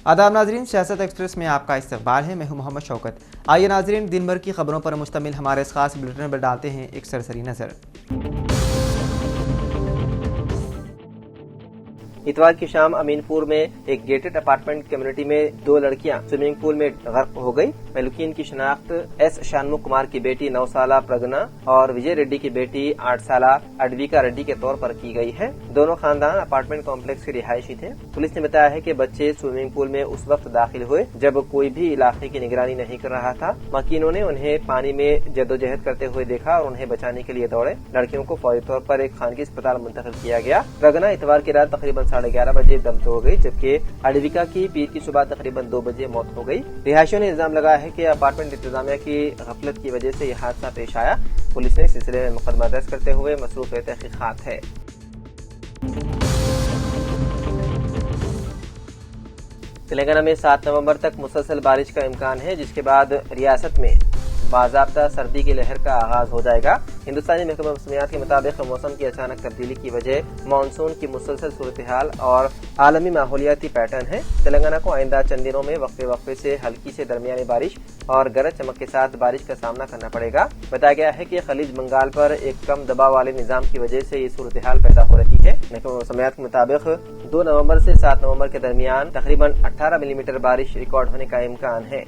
आदाब नाजरीन, सियासत एक्सप्रेस में आपका इस्तकबाल है। मैं हूं मोहम्मद शौकत। आइए नाजरीन, दिन भर की खबरों पर मुश्तमिल हमारे इस खास बुलेटिन पर डालते हैं एक सरसरी नज़र। इतवार की शाम अमीनपुर में एक गेटेड अपार्टमेंट कम्युनिटी में 2 लड़कियां स्विमिंग पूल में गर्क हो गई। मलूकीन की शनाख्त एस शानमुख कुमार की बेटी 9 साला प्रगना और विजय रेड्डी की बेटी 8 साला अडविका रेड्डी के तौर पर की गई है। दोनों खानदान अपार्टमेंट कॉम्प्लेक्स के रिहायशी थे। पुलिस ने बताया है कि बच्चे स्विमिंग पूल में उस वक्त दाखिल हुए जब कोई भी इलाके की निगरानी नहीं कर रहा था। मकीनों ने उन्हें पानी में जद्दोजहद करते हुए देखा और उन्हें बचाने के लिए दौड़े। लड़कियों को फौरी तौर पर एक खानगी अस्पताल मुंतकिल किया गया। प्रगना इतवार की रात तकरीबन 11:30 बजे दम तोड़ गई, जबकि अडविका की पीर की सुबह तकरीबन 2 बजे मौत हो गई। रिहायशियों ने इल्जाम लगाया है कि अपार्टमेंट इंतजामिया की गफलत की वजह से यह हादसा पेश आया। पुलिस ने इस सिलसिले में मुकदमा दर्ज करते हुए मसरूफ तहकीकात है। तेलंगाना में 7 नवंबर तक मुसलसल बारिश का इम्कान है, जिसके बाद रियासत में बाज़ाब्ता सर्दी की लहर का आगाज हो जाएगा। हिंदुस्तानी महकमा मौसमियात के मुताबिक मौसम की अचानक तब्दीली की वजह मानसून की मुसलसल सूरत हाल और आलमी माहौलियाती पैटर्न है। तेलंगाना को आइंदा चंद दिनों में वक्फे वक्फे से हल्की से दरमियानी बारिश और गरज चमक के साथ बारिश का सामना करना पड़ेगा। बताया गया है कि खलीज बंगाल पर एक कम दबाव वाले निजाम की वजह से ये सूरत हाल पैदा हो रही है। महकमा मौसमियात के मुताबिक 2 नवंबर से 7 नवंबर के दरमियान तकरीबन 18 मिलीमीटर बारिश रिकॉर्ड होने का इम्कान है।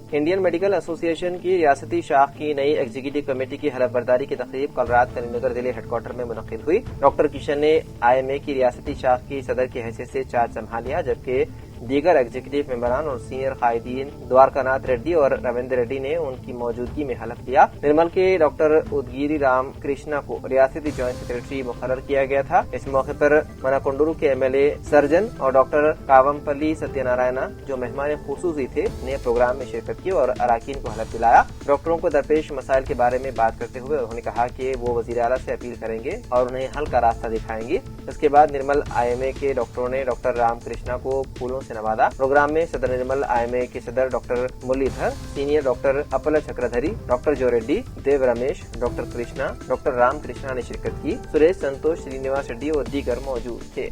इंडियन मेडिकल एसोसिएशन की रियासती शाख की नई एग्जीक्यूटिव कमेटी की हलफ बर्दारी की तकरीब कल रात करीमनगर जिले हेडक्वार्टर में मुनक्किद हुई। डॉक्टर किशन ने IMA की रियासती शाख की सदर की हैसियत से चार्ज संभालिया, जबकि दीगर एग्जीक्यूटिव मेंबरान और सीनियर कायदीन द्वारकानाथ रेड्डी और रविंद्र रेड्डी ने उनकी मौजूदगी में हलफ लिया। निर्मल के डॉक्टर उदगिरी राम कृष्णा को रियासती ज्वाइंट सेक्रेटरी मुकर्रर किया गया था। इस मौके पर मनाकुंडुरु के MLA सर्जन और डॉक्टर कावमपल्ली सत्यनारायणा, जो मेहमान खुसूसी थे, ने प्रोग्राम में शिरकत की और अराकीन को हलफ दिलाया। डॉक्टरों को दरपेश मसाइल के बारे में बात करते हुए उन्होंने कहा कि वो वजीर आला से अपील करेंगे और उन्हें हल का रास्ता दिखाएंगे। इसके बाद निर्मल IMA के डॉक्टरों ने डॉक्टर राम कृष्णा को फूलों से नवाजा। प्रोग्राम में सदर निर्मल IMA के सदर doctor Muralidhar, senior doctor Apal Chakradhari, doctor जो रेड्डी, देव रमेश, डॉक्टर कृष्णा, डॉक्टर राम कृष्णा ने शिरकत की। सुरेश, संतोष, श्रीनिवास रेड्डी और दीगर मौजूद थे।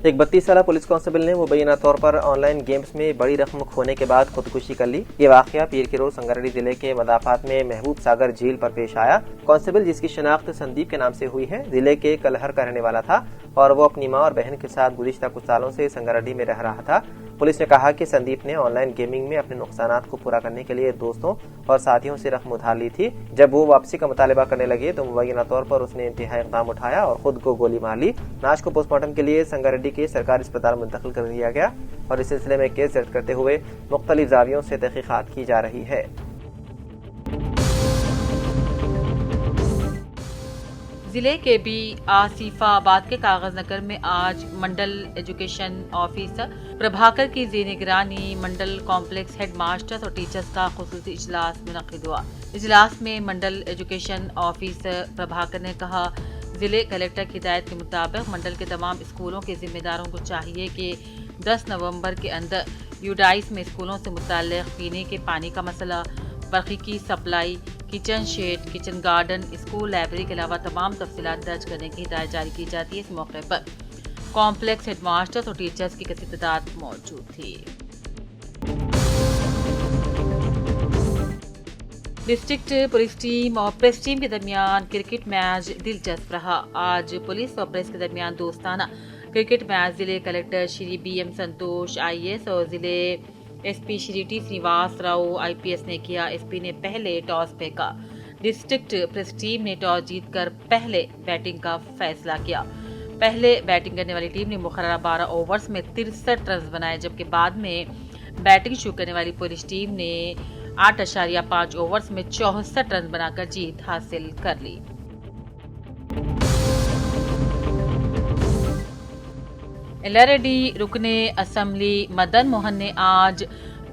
एक 32 साला पुलिस कांस्टेबल ने मुबैना तौर पर ऑनलाइन गेम्स में बड़ी रकम खोने के बाद खुदकुशी कर ली। ये वाकया पीर के रोज संगारेड्डी जिले के मदाफात में महबूब सागर झील पर पेश आया। कांस्टेबल, जिसकी शनाख्त संदीप के नाम से हुई है, जिले के कलहर का रहने वाला था और वो अपनी मां और बहन के साथ गुज़िश्ता कुछ सालों से संगारेड्डी में रह रहा था। पुलिस ने कहा कि संदीप ने ऑनलाइन गेमिंग में अपने नुकसानात को पूरा करने के लिए दोस्तों और साथियों से रकम उधार ली थी। जब वो वापसी का मुतालबा करने लगे तो मुबैना तौर पर उसने इंतहाई इक़दाम उठाया और खुद को गोली मार ली। लाश को पोस्टमार्टम के लिए संगारेड्डी के सरकारी अस्पताल मुंतकिल कर दिया गया और इस सिलसिले में केस दर्ज करते हुए मुख्तलिफ जावियों से तहकीकात की जा रही है। जिले के भी आसिफाबाद के कागज नगर में आज मंडल एजुकेशन ऑफिसर प्रभाकर की निगरानी मंडल कॉम्प्लेक्स हेड मास्टर्स और टीचर्स का खुसूसी इजलास मुनक्किद हुआ। इजलास में मंडल एजुकेशन ऑफिसर प्रभाकर ने कहा, जिले कलेक्टर की हिदायत के मुताबिक मंडल के तमाम स्कूलों के जिम्मेदारों को चाहिए कि 10 नवंबर के अंदर यूडाइस में स्कूलों से मुताल्लिक़ पीने के पानी का मसला, बरक़ी की supply, kitchen shed, kitchen garden, school library के अलावा तमाम तफसीलात दर्ज करने की हिदायत जारी की जाती है। इस मौके पर कॉम्प्लेक्स हेडमास्टर्स और टीचर्स की कसीर तादाद मौजूद थी। डिस्ट्रिक्ट पुलिस टीम और प्रेस टीम के दरमियान क्रिकेट मैच दिलचस्प रहा। आज पुलिस और प्रेस के दरमियान दोस्ताना क्रिकेट मैच जिले कलेक्टर श्री BM संतोष IAS और जिले SP Shri T Srinivas Rao IPS ने किया। SP ने पहले टॉस फेंका। डिस्ट्रिक्ट प्रेस टीम ने टॉस जीतकर पहले बैटिंग का फैसला किया। पहले बैटिंग करने वाली टीम ने मुकर्ररा 12 ओवर्स में 63 रन बनाए, जबकि बाद में बैटिंग शुरू करने वाली पुलिस टीम ने 8.5 ओवर्स में 64 रन बनाकर जीत हासिल कर ली। एलारेड्डी रुकने असम्बली मदन मोहन ने आज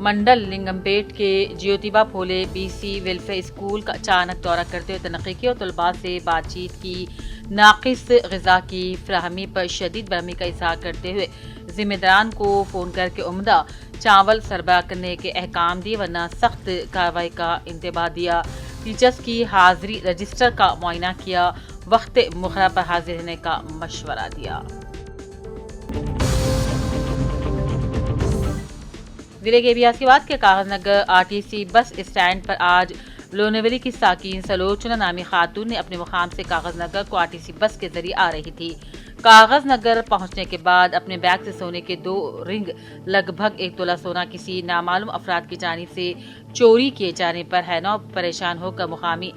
मंडल लिंगमपेट के Jyotiba Phule BC welfare school का अचानक दौरा करते हुए तनक़ीद और तलबा से बातचीत की। नाक़िस ग़िज़ा की फ़राहमी पर शदीद बरहमी का इज़हार करते हुए ذمہ داران کو فون کر کے عمدہ چاول سربراہ کرنے کے احکام دیے ورنہ سخت کارروائی کا انتباہ دیا۔ ٹیچرز کی حاضری رجسٹر کا معائنہ کیا، وقت مقررہ پر حاضر رہنے کا مشورہ دیا۔ ضلع کے بیاسیواد کے کاغذ نگر RTC بس اسٹینڈ پر آج لونیولی کی ساکن سلوچنا نامی خاتون نے اپنے مقام سے کاغذ نگر کو RTC بس کے ذریعے آ رہی تھی۔ کاغذ نگر پہنچنے کے بعد اپنے بیگ سے سونے کے 2 رنگ لگ بھگ 1 تولہ سونا کسی نامعلوم افراد کی جانب سے چوری کیے جانے پر حیران پریشان ہو کر مقامی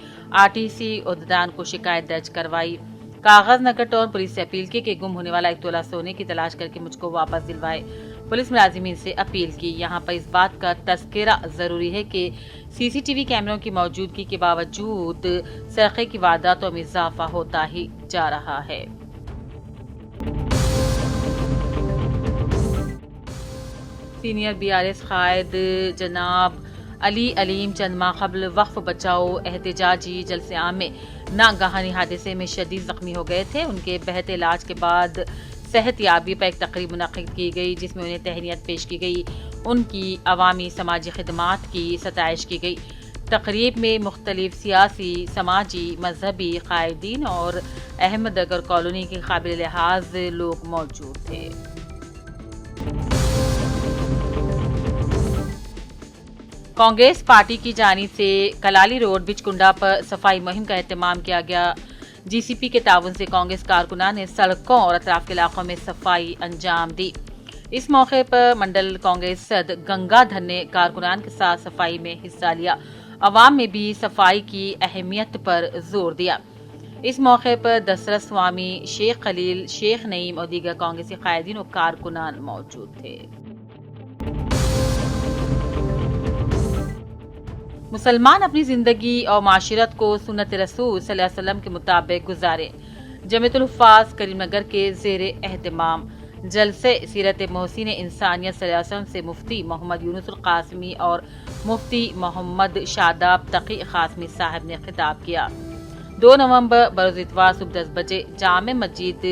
RTC عہدیداران کو شکایت درج کروائی۔ کاغذ نگر ٹاؤن پولیس سے اپیل کی کہ گم ہونے والا 1 تولہ سونے کی تلاش کر کے مجھ کو واپس دلوائے۔ پولیس ملازمین سے اپیل کی۔ یہاں پر اس بات کا تذکرہ ضروری ہے کہ CCTV کیمروں کی موجودگی کے باوجود سرقے کی وارداتوں میں اضافہ ہوتا ہی جا رہا ہے۔ سینئر BRS قائد جناب علی علیم چند ماہ قبل وقف بچاؤ احتجاجی جلسے عام میں ناگہانی حادثے میں شدید زخمی ہو گئے تھے۔ ان کے بہتر علاج کے بعد صحت یابی پر ایک تقریب منعقد کی گئی جس میں انہیں تہنیت پیش کی گئی۔ ان کی عوامی سماجی خدمات کی ستائش کی گئی۔ تقریب میں مختلف سیاسی، سماجی، مذہبی قائدین اور احمد نگر کالونی کے قابل لحاظ لوگ موجود تھے۔ کانگریس پارٹی کی جانب سے کلالی روڈ بچکنڈا پر صفائی مہم کا اہتمام کیا گیا۔ GCP کے تعاون سے کانگریس کارکنان نے سڑکوں اور اطراف کے علاقوں میں صفائی انجام دی۔ اس موقع پر منڈل کانگریس صدر گنگا دھر نے کارکنان کے ساتھ صفائی میں حصہ لیا۔ عوام میں بھی صفائی کی اہمیت پر زور دیا۔ اس موقع پر دسرت سوامی، شیخ خلیل، شیخ نعیم اور دیگر کانگریسی قائدین و کارکنان موجود تھے۔ مسلمان اپنی زندگی اور معاشرت کو سنت رسول صلی اللہ علیہ وسلم کے مطابق گزارے۔ جامعۃ الحفاظ کریم نگر کے زیر اہتمام جلسے سیرت محسن انسانیت صلی اللہ علیہ وسلم سے مفتی محمد یونس القاسمی اور مفتی محمد شاداب تقی قاسمی صاحب نے خطاب کیا۔ 2 نومبر بروز اتوار صبح 10 بجے جامع مسجد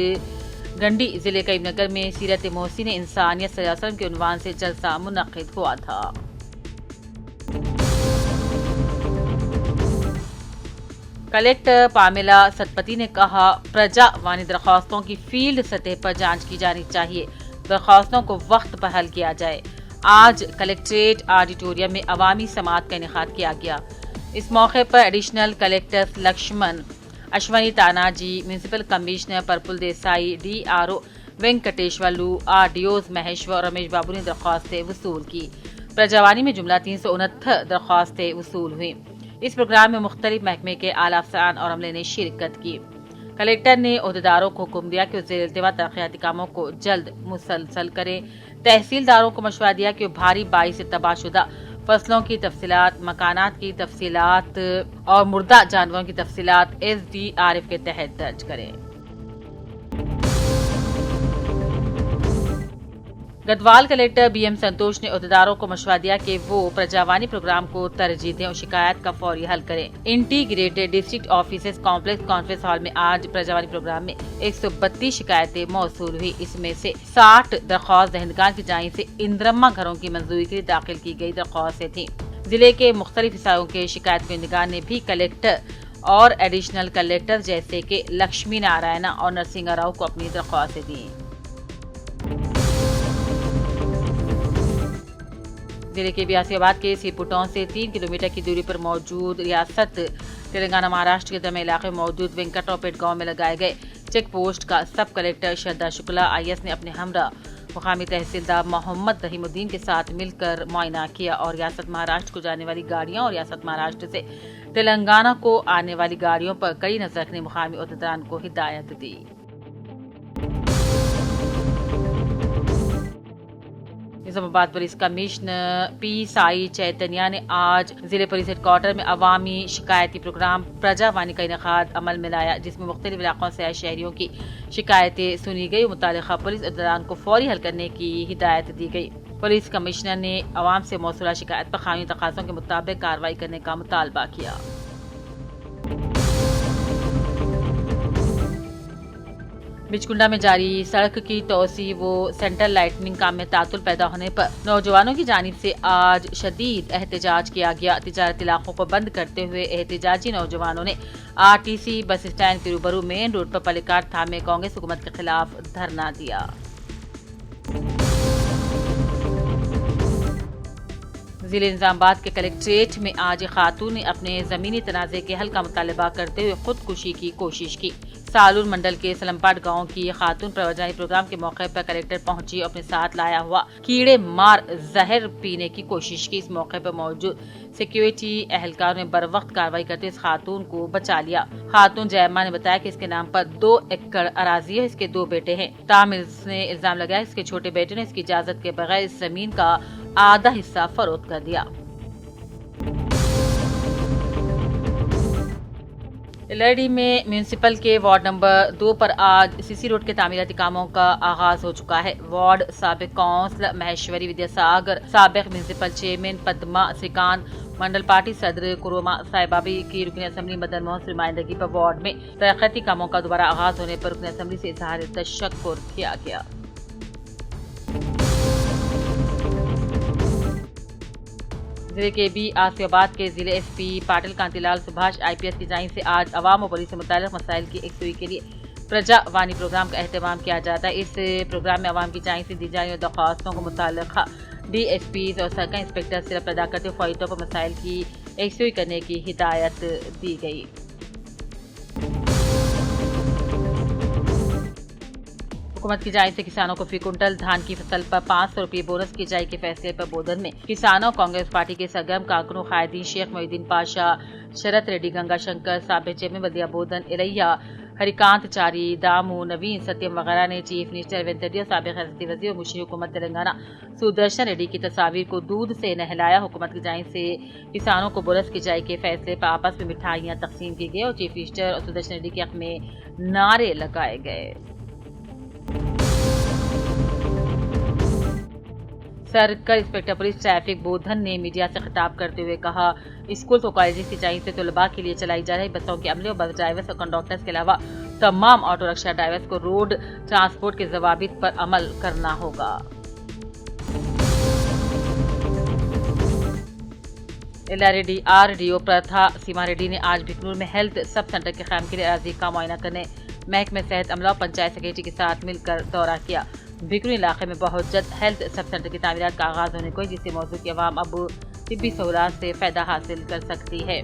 گنڈی ضلع کریم نگر میں سیرت محسن انسانیت صلی اللہ علیہ وسلم کے عنوان سے جلسہ منعقد ہوا تھا۔ کلکٹر پامیلا ستپتی نے کہا، پرجا وانی درخواستوں کی فیلڈ سطح پر جانچ کی جانی چاہیے، درخواستوں کو وقت پر حل کیا جائے۔ آج کلکٹریٹ آڈیٹوریم میں عوامی سماعت کا انعقاد کیا گیا۔ اس موقع پر additional collector Lakshman Ashwini Tana ji, municipal commissioner پرپل دیسائی، DRO وینکٹیشورلو، RDOز مہیشور اور رمیش بابو نے درخواستیں وصول کی۔ پرجاوانی میں جملہ 369 درخواستیں وصول ہوئیں۔ اس پروگرام میں مختلف محکمے کے اعلیٰ افسران اور عملے نے شرکت کی۔ کلکٹر نے عہدیداروں کو حکم دیا کہ وہ زیر التوا ترقیاتی کاموں کو جلد مسلسل کریں۔ تحصیلداروں کو مشورہ دیا کہ وہ بھاری بارش سے تباہ شدہ فصلوں کی تفصیلات، مکانات کی تفصیلات اور مردہ جانوروں کی تفصیلات SDRF کے تحت درج کریں۔ گدوال کلکٹر BM سنتوش نے عہدیداروں کو مشورہ دیا کہ وہ پرجاوانی پروگرام کو ترجیح دیں اور شکایات کا فوری حل کریں۔ Integrated district offices complex conference hall میں آج پرجاوانی پروگرام میں 132 شکایتیں موصول ہوئی۔ اس میں سے 60 درخواست دہندگان کی جانب سے اندرما گھروں کی منظوری کے لیے داخل کی گئی درخواستیں تھیں۔ ضلع کے مختلف حصوں کے شکایت کنندگان نے بھی کلکٹر اور ایڈیشنل کلکٹر جیسے کہ لکشمی نارائنا اور نرسنگا راؤ کو اپنی درخواستیں دیں۔ ضلع کے بیاسیواد کے سیرپوٹاؤن سے 3 کلومیٹر کی دوری پر موجود ریاست تلنگانہ مہاراشٹر کے درمیان علاقے میں موجود وینکٹراؤپیٹ گاؤں میں لگائے گئے چیک پوسٹ کا سب کلکٹر شردا شکلا IS نے اپنے ہمراہ مقامی تحصیلدار محمد رحیم الدین کے ساتھ مل کر معائنہ کیا اور ریاست مہاراشٹر کو جانے والی گاڑیوں اور ریاست مہاراشٹر سے تلنگانہ کو آنے والی گاڑیوں پر کڑی نظر رکھنے مقامی عہدیداران کو ہدایت دی۔ نظام آباد پولیس کمشنر پی سائی چیتنیا نے آج ضلع پولیس ہیڈ کوارٹر میں عوامی شکایتی پروگرام پرجا وانی کا انعقاد عمل میں لایا، جس میں مختلف علاقوں سے آئے شہریوں کی شکایتیں سنی گئی، متعلقہ پولیس عہدیداران کو فوری حل کرنے کی ہدایت دی گئی۔ پولیس کمشنر نے عوام سے موصولہ شکایت پر قانونی تقاضوں کے مطابق کارروائی کرنے کا مطالبہ کیا۔ बिचकुंडा में जारी सड़क की तोसी व सेंट्रल लाइटनिंग काम में तातुल पैदा होने पर नौजवानों की जानिब से आज शदीद एहतजाज किया गया। तिजारती इलाकों को बंद करते हुए एहतजाजी नौजवानों ने आरटीसी बस स्टैंड के रूबरू मेन रोड पर प्लेकार्ड थामे कांग्रेस हुकूमत के खिलाफ धरना दिया। जिले निजामाबाद के कलेक्ट्रेट में आज खातून ने अपने जमीनी तनाज़े के हल का मुतालबा करते हुए खुदकुशी की कोशिश की। सालून मंडल के सलमपाट गांव की खातून प्रवचन प्रोग्राम के मौके पर कलेक्टर पहुंची और अपने साथ लाया हुआ कीड़े मार जहर पीने की कोशिश की। इस मौके पर मौजूद सिक्योरिटी एहलकार ने बर वक्त कार्रवाई करते इस खातून को बचा लिया। खातून जयम्मा ने बताया कि इसके नाम पर 2 एकड़ अराजी है, इसके 2 बेटे हैं। ताम इसने इल्जाम लगाया इसके छोटे बेटे ने इसकी इजाजत के बगैर इस जमीन का आधा हिस्सा फरोख्त कर दिया। एलआरडी में म्यूनिसिपल के वार्ड नंबर 2 पर आज सीसी रोड के तामीराती कामों का आगाज हो चुका है। वार्ड साबिक काउंसिलर महेश्वरी विद्यासागर, साबिक म्यूनिसिपल चेयरमैन पद्मा श्रीकांत, मंडल पार्टी सदर कुरोमा साहिबाबी की रुकन असम्बली मदन मोहन की नुमाइंदगी पर वार्ड में तरक्याती कामों का दोबारा आगाज होने पर रुकन असम्बली से इजहार तशक्कुर किया गया। जिले के बी आसिफाबाद के जिले एसपी पाटिल कांतिलाल सुभाष आईपीएस की जानिब से आज अवाम और पुलिस से मुताल्लिक़ मसाइल की एकसुई के लिए प्रजा वानी प्रोग्राम का एहतमाम किया जाता है। इस प्रोग्राम में अवाम की जानिब से दी जाने वाली दरख्वास्तों को मुतल्लिक़ा डीएसपी और सर्कल इंस्पेक्टर से रब्ता अदा करते हुए फौरी तौर पर मसाइल की एकसुई करने की हिदायत दी गई। हुकूमत की जानिब से किसानों को फी कुंटल धान की फसल पर 500 रुपये बोनस की जाए के फैसले पर बोधन में किसानों कांग्रेस पार्टी के सरगर्म कारकुनों कायदीन शेख मोहिद्दीन पाशा, शरत रेड्डी, गंगा शंकर, साबिक चेयरमैन बल्दिया बोधन, इलैया, हरिकांत चारी, दामू, नवीन, सत्यम वगैरह ने चीफ मिनिस्टर रेवंत रेड्डी और साबिक रियासती वज़ीर और मुशीर हुकूमत तेलंगाना सुदर्शन रेड्डी की तस्वीर को दूध से नहलाया। हुकूमत की जानिब से किसानों को बोनस की जाए के फैसले पर आपस में मिठाइयाँ तकसीम की गई और चीफ मिनिस्टर और सुदर्शन रेड्डी के हक में नारे लगाए गए। सर्कल इंस्पेक्टर पुलिस ट्रैफिक बोधन ने मीडिया से खिताब करते हुए कहा, स्कूल और कॉलेज की जानिब से तलबा के लिए चलाई जा रही बसों के अमले और बस ड्राइवर्स और कंडक्टर्स के अलावा तमाम ऑटो रिक्शा ड्राइवर्स को रोड ट्रांसपोर्ट के ज़वाबित पर अमल करना होगा। LRDO प्रथा सीमा रेड्डी ने आज बिकनूर में हेल्थ सब सेंटर के क़याम के लिए अराज़ी का मुआयना करने महकमे सेहत अमला और पंचायत सेक्रेटरी के साथ मिलकर दौरा किया। बिकनूर इलाके में बहुत जल्द हेल्थ सब सेंटर की तामीरात का आगाज होने को, जिससे मौजूद की आवाम अब तिब्बी सहूलत से फ़ायदा हासिल कर सकती है।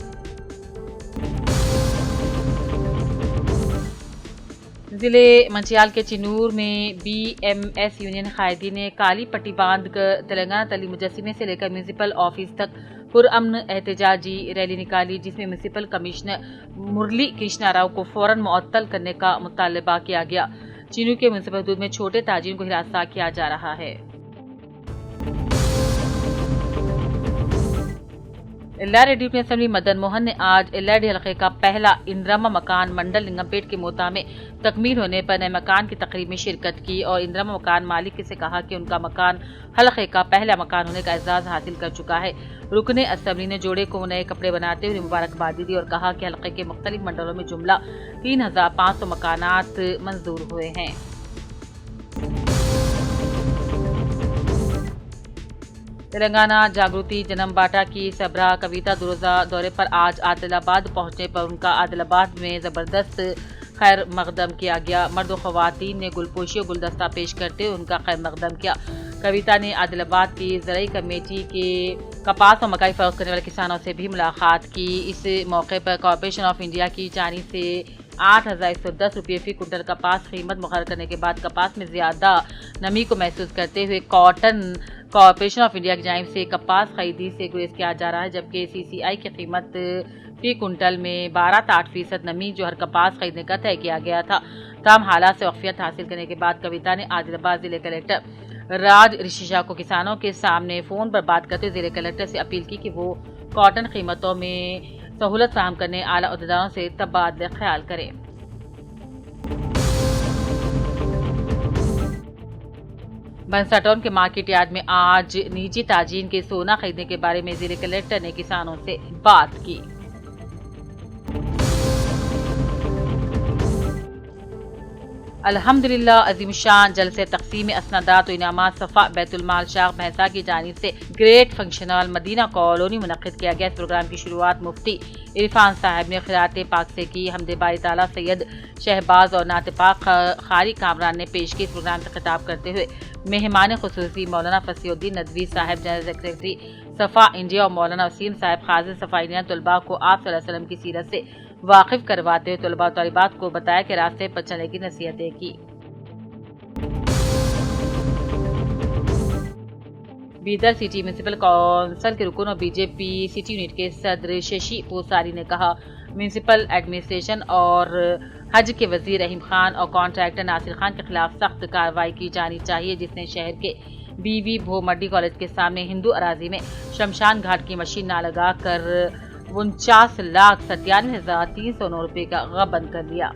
जिले मंचियाल के चिनूर में BMS यूनियन कायदीन ने काली पट्टी बांध कर तेलंगाना तली मुजस्सिमे से लेकर म्यूनिसिपल ऑफिस तक पुरअमन एहतजाजी रैली निकाली, जिसमें म्यूनिसिपल कमिश्नर मुरली कृष्णा राव को फौरन मुअत्तल करने का मुतालबा किया गया। चिनूर के म्यूनिसिपल हदूद में छोटे ताजिरों को हिरासत किया जा रहा है। एलआरडी रुकन असम्बली मदन मोहन ने आज एलआरडी हलके का पहला इंद्रामा मकान मंडल लिंगमपेट के मोता में तकमील होने पर नए मकान की तकरीब में शिरकत की और इंद्रामा मकान मालिक से कहा कि उनका मकान हलके का पहला मकान होने का एजाज हासिल कर चुका है। रुकन असम्बली ने जोड़े को नए कपड़े बनाते हुए मुबारकबादी दी और कहा कि हलके के मुख्तलिफ मंडलों में जुमला 3500 मकानात मंजूर हुए हैं। तेलंगाना जागृति जन्म बाटा की सबरा कविता दुरोजा दौरे पर आज आदिलाबाद पहुंचने पर उनका आदिलाबाद में जबरदस्त खैर मकदम किया गया। मर्द व ख़वातीन ने गुलपोशी और गुलदस्ता पेश करते हुए उनका खैर मकदम किया। कविता ने आदिलाबाद की ज़राई कमेटी के कपास और मकई फरोख्त करने वाले किसानों से भी मुलाकात की। इस मौके पर कॉर्पोरेशन ऑफ इंडिया की जानिब से 8,110 रुपये फी कुंटल कपास कीमत मुकर्रर करने के बाद कपास में ज़्यादा नमी को महसूस करते हुए कॉटन कॉर्पोरेशन ऑफ इंडिया की जानिब से कपास खरीदी से गुरेज किया जा रहा है, जबकि CCI की कीमत फी कुंटल में 12.8% नमी जो हर कपास खरीदने का तय किया गया था। तमाम हालात से वाक़ियत हासिल करने के बाद कविता ने आदिलाबाद जिले कलेक्टर राज ऋषिशा को किसानों के सामने फ़ोन पर बात करते हुए जिले कलेक्टर से अपील की कि वो कॉटन कीमतों में सहूलत फराहम करने आला अहदेदारों से तबादला ख्याल करें। बंसा टाउन के मार्केट यार्ड में आज निजी ताजीन के सोना खरीदने के बारे में जिले कलेक्टर ने किसानों से बात की। अल्हम्दुलिल्लाह अजीम शान जलसे तकसीम असनादात और इनामात सफ़ा बैतुलमाल शाख महसा की जानिब से great function hall Madina colony मुनक़्क़िद किया गया। इस प्रोग्राम की शुरुआत मुफ्ती इरफान साहब ने खिरात पाक से की। हमदे बारी ताला सैयद शहबाज और नात पाक खारी कामरान ने पेश की। इस प्रोग्राम से खिताब करते हुए मेहमान खुसूसी मौलाना फसीउद्दीन नदवी साहब जनरल सेक्रेटरी सफ़ा इंडिया और मौलाना वसीम साहब खाज़िन सफ़ा इंडिया तलबा को आप सल्लल्लाहु अलैहि वसल्लम की सीरत से वाकिफ करवाते हुए तलबा और तालिबात को बताया कि रास्ते पर चलने की नसीहतें की। बीदर सिटी म्यूनसिपल कौंसिल के रुकन और बीजेपी सिटी यूनिट के सदर शशि पोसारी ने कहा, म्यूनसिपल एडमिनिस्ट्रेशन और हज के वजीर रहीम खान और कॉन्ट्रैक्टर नासिर खान के खिलाफ सख्त कार्रवाई की जानी चाहिए, जिसने शहर के बीवी भो मड्डी कॉलेज के सामने हिंदू अराजी में शमशान घाट की मशीन ना लगा कर 49,97,309 रुपए का गबन कर लिया।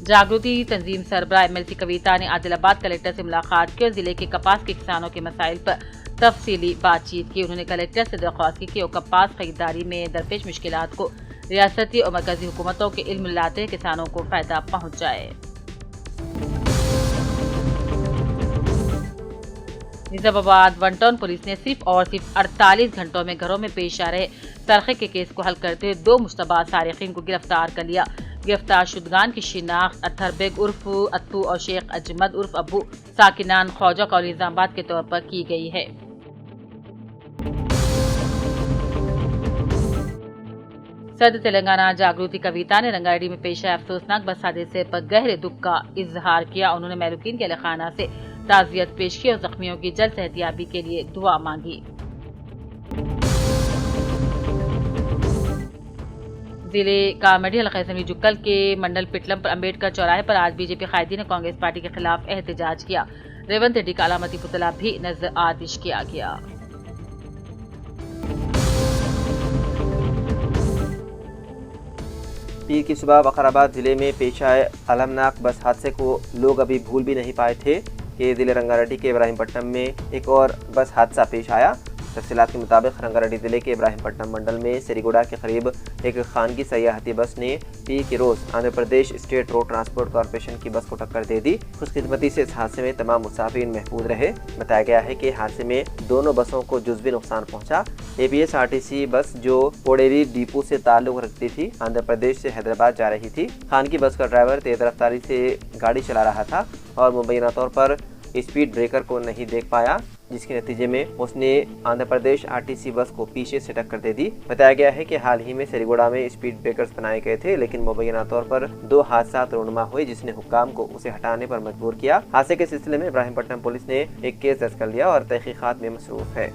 जागृति तंजीम सरबराह MLC कविता ने आदिलाबाद कलेक्टर से मुलाकात की और जिले के कपास के किसानों के मसाइल पर तफसीली बातचीत की। उन्होंने कलेक्टर से दरख्वास्त की कि वो कपास खरीदारी में दरपेश मुश्किलात को रियासती और मरकजी हुकूमतों के इल्म लाते किसानों को फायदा पहुँच जाए। निजामाबाद वन टाउन पुलिस ने सिर्फ 48 घंटों में घरों में पेश आ रहे सरखे के केस को हल करते हुए 2 मुश्तबा सारिकीन को गिरफ्तार कर लिया। गिरफ्तार शुदगान की शिनाख्त अत्थर बेग उर्फ अत्तू और शेख अजमद उर्फ अबू साकिनान ख्वाजा कॉलोनी निजामाबाद के तौर पर की गई है। सदर तेलंगाना जागृति कविता ने रंगारेड्डी में पेश आए अफसोसनाक बस हादसे पर गहरे दुख का इजहार किया। उन्होंने महलूकीन के अहलखाना से ताज़ियत पेश की और जख्मियों की जल्द सेहतयाबी के लिए दुआ मांगी। जिले का मेडिकल असेंबली जुक्कल के मंडल पिटलम पर अम्बेडकर चौराहे पर आज बीजेपी कायदीन ने कांग्रेस पार्टी के खिलाफ एहतजाज किया। रेवंत रेड्डी का अलामती पुतला भी नजर आतिश किया गया। पीर की सुबह वक़ाराबाद जिले में पेश आए अलमनाक बस हादसे को लोग अभी भूल भी नहीं पाए थे कि जिले रंगारेड्डी के इब्राहिमपट्टनम में एक और बस हादसा पेश आया। तफसीलात के मुताबिक रंगारेड्डी जिले के इब्राहिमपट्टनम मंडल में सेरीगुड़ा के करीब एक खानगी सयाहती बस ने पीर के रोज Andhra Pradesh state road transport corporation की बस को टक्कर दे दी। खुशकिस्मती से इस हादसे में तमाम मुसाफिर महफूज रहे। बताया गया है कि हादसे में दोनों बसों को जुज़वी नुकसान पहुंचा। APSRTC बस जो कोडेरी डिपो से ताल्लुक रखती थी आंध्र प्रदेश से हैदराबाद जा रही थी। खानगी बस का ड्राइवर तेज रफ्तारी से गाड़ी चला रहा था और मुबैना तौर पर स्पीड ब्रेकर को नहीं देख पाया, जिसके नतीजे में उसने आंध्र प्रदेश RTC बस को पीछे से टक्कर दे दी। बताया गया है कि हाल ही में सेरीगुड़ा में स्पीड ब्रेकर्स बनाए गए थे, लेकिन मुबैना तौर पर 2 हादसा रूनुमा हुए, जिसने हुक्काम को उसे हटाने पर मजबूर किया। हादसे के सिलसिले में इब्राहिमपट्टनम पुलिस ने एक केस दर्ज कर लिया और तहकीकात में मसरूफ है।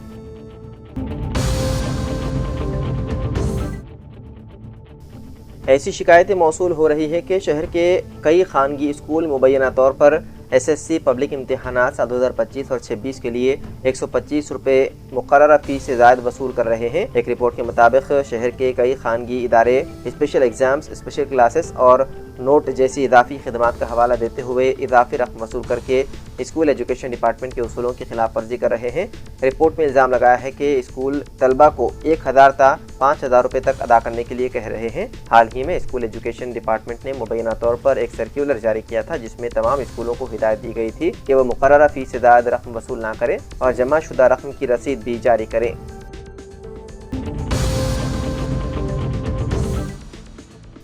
ऐसी शिकायतें मौसूल हो रही है कि शहर के कई खानगी स्कूल मुबैना तौर पर SSC पब्लिक इम्तिहानात 2025 और 26 के लिए 125 रुपये मुकर्ररा फीस से ज़ायद वसूल कर रहे हैं। एक रिपोर्ट के मुताबिक शहर के कई खानगी इदारे स्पेशल एग्ज़ाम्स, स्पेशल क्लासेस और नोट जैसी इजाफी खिदमात का हवाला देते हुए इजाफी रकम वसूल करके स्कूल एजुकेशन डिपार्टमेंट के उसूलों की खिलाफ वर्जी कर रहे हैं। रिपोर्ट में इल्ज़ाम लगाया है कि स्कूल तलबा को 1000 ता 5000 रुपये तक अदा करने के लिए कह रहे हैं। हाल ही में स्कूल एजुकेशन डिपार्टमेंट ने मुबैना तौर पर एक सर्कुलर जारी किया था, जिसमें तमाम स्कूलों को हिदायत दी गई थी कि वो मुकर्ररा फीस से ज़्यादा रकम वसूल ना करें और जमा शुदा रकम की रसीद भी जारी करें।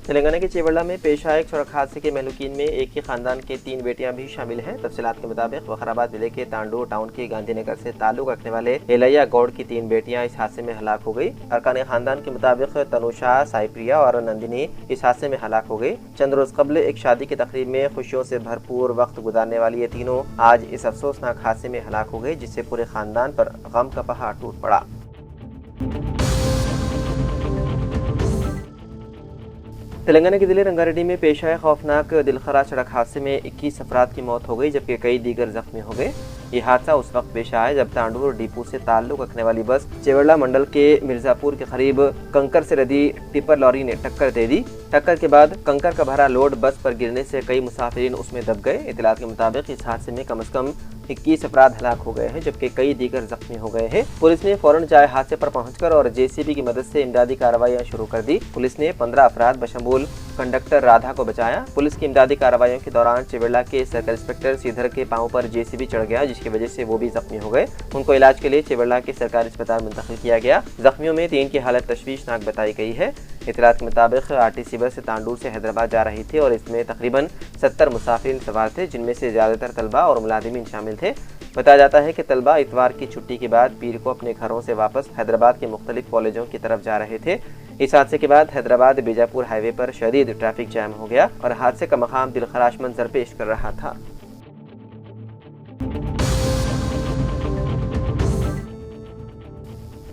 तेलंगाना के चेवल्ला में पेश आए एक सड़क हादसे के महलूकीन में एक ही खानदान के 3 बेटियां भी शामिल हैं। तफसीलात के मुताबिक वक़ाराबाद जिले के तांडू टाउन के गांधीनगर से ताल्लुक रखने वाले एलैया गौड़ की 3 बेटियां इस हादसे में हलाक हो गई। अरकान खानदान के मुताबिक तनुषा, साईप्रिया और नंदिनी इस हादसे में हलाक हो गई। चंद रोज कबल एक शादी की तकरीब में खुशियों से भरपूर वक्त गुजारने वाली ये तीनों आज इस अफसोसनाक हादसे में हलाक हो गई, जिससे पूरे खानदान पर गम का पहाड़ टूट पड़ा। तेलंगाना के जिले रंगारेड्डी में पेश आए खौफनाक दिलखराज सड़क हादसे में 21 अफराद की मौत हो गई, जबकि कई दीगर जख्मी हो गए। ये हादसा उस वक्त पेश आया जब तांडूर डिपो से ताल्लुक रखने वाली बस चेवल्ला मंडल के मिर्जापुर के करीब कंकर से लदी टिपर लॉरी ने टक्कर दे दी। टक्कर के बाद कंकर का भरा लोड बस पर गिरने से कई मुसाफिरीन उसमें दब गए। इत्तलात के मुताबिक इस हादसे में कम से कम 21 अफराद हलाक हो गए हैं जबकि कई दीगर जख्मी हो गए हैं। पुलिस ने फौरन जाए हादसे पर पहुंचकर और JCB की मदद से इमदादी कार्रवाइयां शुरू कर दी। पुलिस ने 15 अफराद बशमूल कंडक्टर राधा को बचाया। पुलिस की इमदादी कार्रवाइयों के दौरान चिवेला के सर्कल इंस्पेक्टर श्रीधर के पांव पर JCB चढ़ गया, जिसकी वजह से वो भी जख्मी हो गए। उनको इलाज के लिए चिवेला के सरकारी अस्पताल मुंतकिल किया गया। जख्मियों में 3 की हालत तशवीशनाक बताई गई है। इतलात के मुताबिक RTC बस तांडूर से हैदराबाद जा रही थी और इसमें तकरीबन 70 मुसाफिर सवार थे, जिनमें से ज़्यादातर तलबा और मुलाजिमीन शामिल थे। बताया जाता है कि तलबा इतवार की छुट्टी के बाद पीर को अपने घरों से वापस हैदराबाद के मुख्तलिफ कॉलेजों की तरफ जा रहे थे। इस हादसे के बाद हैदराबाद बीजापुर हाईवे पर शदीद ट्रैफिक जाम हो गया और हादसे का मकाम दिलखराश मंजर पेश कर रहा था।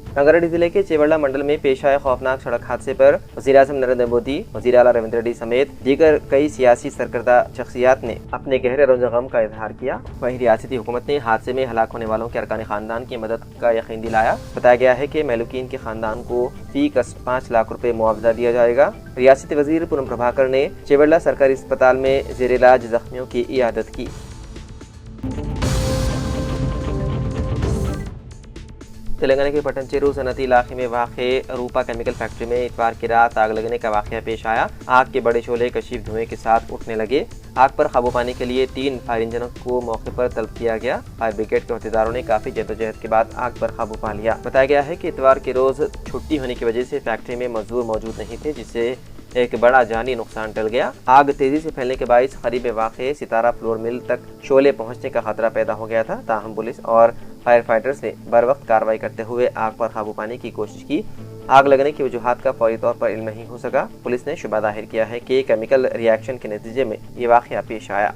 रंगारेड्डी जिले के चेवड़ा मंडल में पेश आए खौफनाक सड़क हादसे पर वज़ीर-ए-आज़म नरेंद्र मोदी, वज़ीर आला रेवंत रेड्डी समेत दीगर कई सियासी सरकर्दा शख्सियात ने अपने गहरे रंज गम का इजहार किया। वहीं रियासती हुकूमत ने हादसे में हलाक होने वालों के अरकान खानदान की मदद का यकीन दिलाया। बताया गया है कि महलूकीन के खानदान को फी कस 5 लाख रुपए मुआवजा दिया जाएगा। रियासती वज़ीर पूनम प्रभाकर ने चेवड़ा सरकारी अस्पताल में ज़ेर इलाज जख्मियों की इयादत की। तेलंगाना के पटनचेरू सनती इलाके में वाक़े रूपा केमिकल फैक्ट्री में इतवार की रात आग लगने का वाक़या पेश आया। आग के बड़े शोले कशीफ धुएं के साथ उठने लगे। आग पर काबू पाने के लिए 3 फायर इंजनों को मौके पर तलब किया गया। फायर ब्रिगेड के अहदेदारों ने काफ़ी जद्दोजहद के बाद आग पर काबू पा लिया। बताया गया है कि इतवार के रोज़ छुट्टी होने की वजह से फैक्ट्री में मजदूर मौजूद नहीं थे, जिससे एक बड़ा जानी नुकसान टल गया। आग तेजी से फैलने के बायस करीब वाक़े सितारा फ्लोर मिल तक शोले पहुंचने का खतरा पैदा हो गया था। ताहम पुलिस और फायर फाइटर्स ने बर वक्त कार्रवाई करते हुए आग पर काबू पाने की कोशिश की। आग लगने की वजूहात का फौरी तौर पर इल्म नहीं हो सका। पुलिस ने शुबा जाहिर किया है कि केमिकल रिएक्शन के नतीजे में ये वाक़या पेश आया।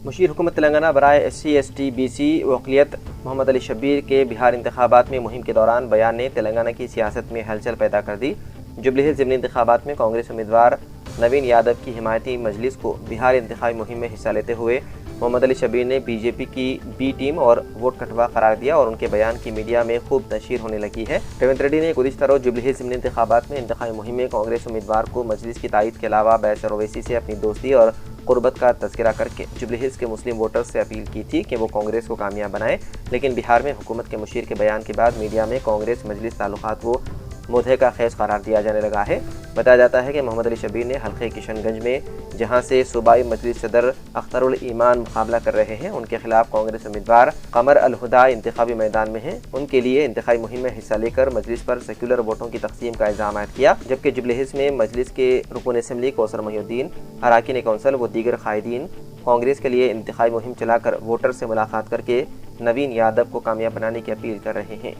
मुशीर हुकूमत तेलंगाना बराए SC ST BC वकलियत Mohammad Ali Shabbir के बिहार इंतखाबात में मुहिम के दौरान बयान ने तेलंगाना की सियासत में हलचल पैदा कर दी। जुबली हिल्स ज़िमनी इंतखाबात में कांग्रेस उम्मीदवार नवीन यादव की हिमायती मजलिस को बिहार इंतखाबी मुहिम में हिस्सा लेते हुए मोहम्मद अली शब्बीर ने BJP की B टीम और वोट कटवा करार दिया और उनके बयान की मीडिया में खूब तशहीर होने लगी है। रेवंत रेड्डी ने गुज़िश्ता रोज़ जुबली हिल्स ज़िमनी इंतखाबात में इंतखाबी मुहिम में कांग्रेस उम्मीदवार को मजलिस की तायद के अलावा बैसर ओवैसी से अपनी दोस्ती और कुर्बत का तज़किरा करके जुबली हिल्स के मुस्लिम वोटर्स से अपील की थी कि वो कांग्रेस को कामयाब बनाए। लेकिन बिहार में हुकूमत के मुशीर के बयान के बाद मीडिया में कांग्रेस मजलिस ताल्लुकात को मुद्दे का खेस करार दिया जाने लगा है। बताया जाता है कि मोहम्मद अली शब्बीर ने हल्के किशनगंज में, जहां से सूबाई मजलिस सदर अख्तरुल ईमान मुकाबला कर रहे हैं, उनके खिलाफ कांग्रेस उम्मीदवार कमर अल हुदा इंतखाबी मैदान में हैं। उनके लिए इंतखाबी मुहिम में हिस्सा लेकर मजलिस पर सेक्युलर वोटों की तकसीम का इल्ज़ाम आयद किया। जबकि जुबली हिल्स में मजलिस के रुकन असम्बली कौसर मोहिउद्दीन, अराकीन कौंसल व दीगर कायदीन कांग्रेस के लिए इंतखाबी मुहिम चलाकर वोटर से मुलाकात करके नवीन यादव को कामयाब बनाने की अपील कर रहे हैं।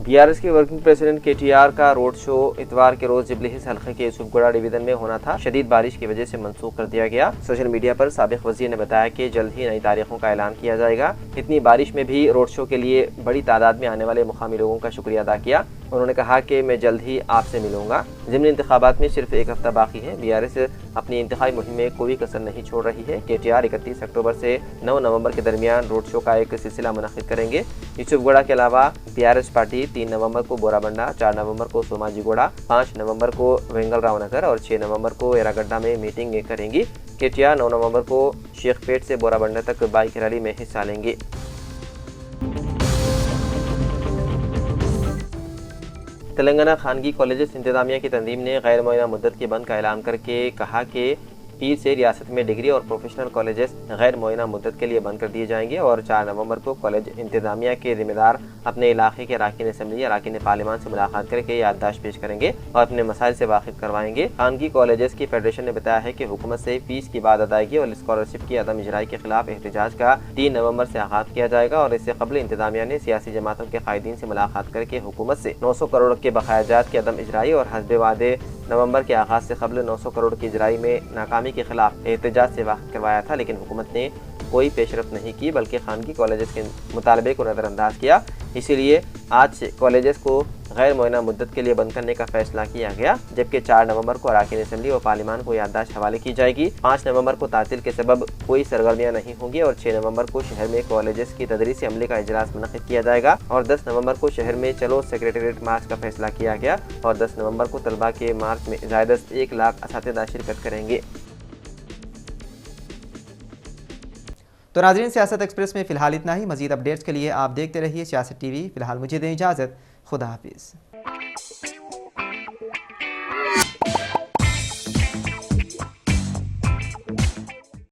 BRS के वर्किंग प्रेसिडेंट KTR का रोड शो इतवार के रोज जुबली हिल्स हल्के के यूसुफगुड़ा डिवीजन में होना था। शदीद बारिश की वजह से मंसूख कर दिया गया। सोशल मीडिया पर साबिक वजीर ने बताया कि जल्द ही नई तारीखों का ऐलान किया जाएगा। इतनी बारिश में भी रोड शो के लिए बड़ी तादाद में आने वाले मुकामी लोगों का शुक्रिया अदा किया। उन्होंने कहा कि मैं जल्द ही आपसे मिलूंगा। ज़िमनी इंतखाबात में सिर्फ 1 हफ्ता बाकी है। BRS अपनी इंतखाबी मुहिम में कोई कसर नहीं छोड़ रही है। KTR 31 अक्टूबर से 9 नवंबर के दरमियान रोड शो का एक सिलसिला मुनक्किद करेंगे। यूसुफगुड़ा के अलावा BRS पार्टी 3 नवंबर को बोराबंडा, 4 नवंबर को सोमाजीगुड़ा, 5 नवंबर को वेंगलराव नगर और 6 नवंबर को एरागड्डा में मीटिंग करेंगी। KTR 9 नवंबर को शेखपेट से बोराबंडा तक बाइक रैली में हिस्सा लेंगे। तेलंगाना खानगी कॉलेजेस इंतजामिया की तंजीम ने गैर मुअय्यना मुद्दत के बंद का ऐलान करके कहा कि पीर से रियासत में डिग्री और प्रोफेशनल कॉलेजेस गैर मुअय्यना मुद्दत के लिए बंद कर दिए जाएंगे और 4 नवंबर को कॉलेज इंतजामिया के जिम्मेदार अपने इलाके के अराकीन असम्बली, अराकीन पार्लियामान से मुलाकात करके याददाश्त पेश करेंगे और अपने मसाइल से वाकिफ करवाएंगे। खानगी कॉलेजेस की फेडरेशन ने बताया है कि हुकूमत से फीस की बाद अदायगी और स्कॉलरशिप की अदम इजराई के खिलाफ एहतजाज का 3 नवंबर से आगाज किया जाएगा और इससे कबल इंतजामिया ने सियासी जमातों के कायदीन से मुलाकात करके हुकूमत से 900 करोड़ के बकायाजात की अदम इजराई और हस्बे वादे नवंबर के आगाज से कबल 900 करोड़ की इजराई में नाकामी के खिलाफ एहतजाज से वाकिफ करवाया था। लेकिन हुकूमत ने کوئی پیش رفت نہیں کی بلکہ خانگی کالجز کے مطالبے کو نظر انداز کیا. اسی لیے آج سے کالجز کو غیر معینہ مدت کے لیے بند کرنے کا فیصلہ کیا گیا، جبکہ 4 نومبر کو اراکین اسمبلی و پارلیمان کو یادداشت حوالے کی جائے گی. 5 نومبر کو تعطیل کے سبب کوئی سرگرمیاں نہیں ہوں گی اور 6 نومبر کو شہر میں کالجز کی تدریسی عملے کا اجلاس منعقد کیا جائے گا اور 10 نومبر کو شہر میں چلو سیکریٹریٹ مارچ کا فیصلہ کیا گیا اور 10 نومبر کو طلباء کے مارچ میں زائد از 1 لاکھ اساتذہ شرکت کریں گے. تو ناظرین، سیاست ایکسپریس میں فی الحال اتنا ہی. مزید اپڈیٹس کے لیے آپ دیکھتے رہیے سیاست ٹی وی. فی الحال مجھے دیں اجازت. خدا حافظ.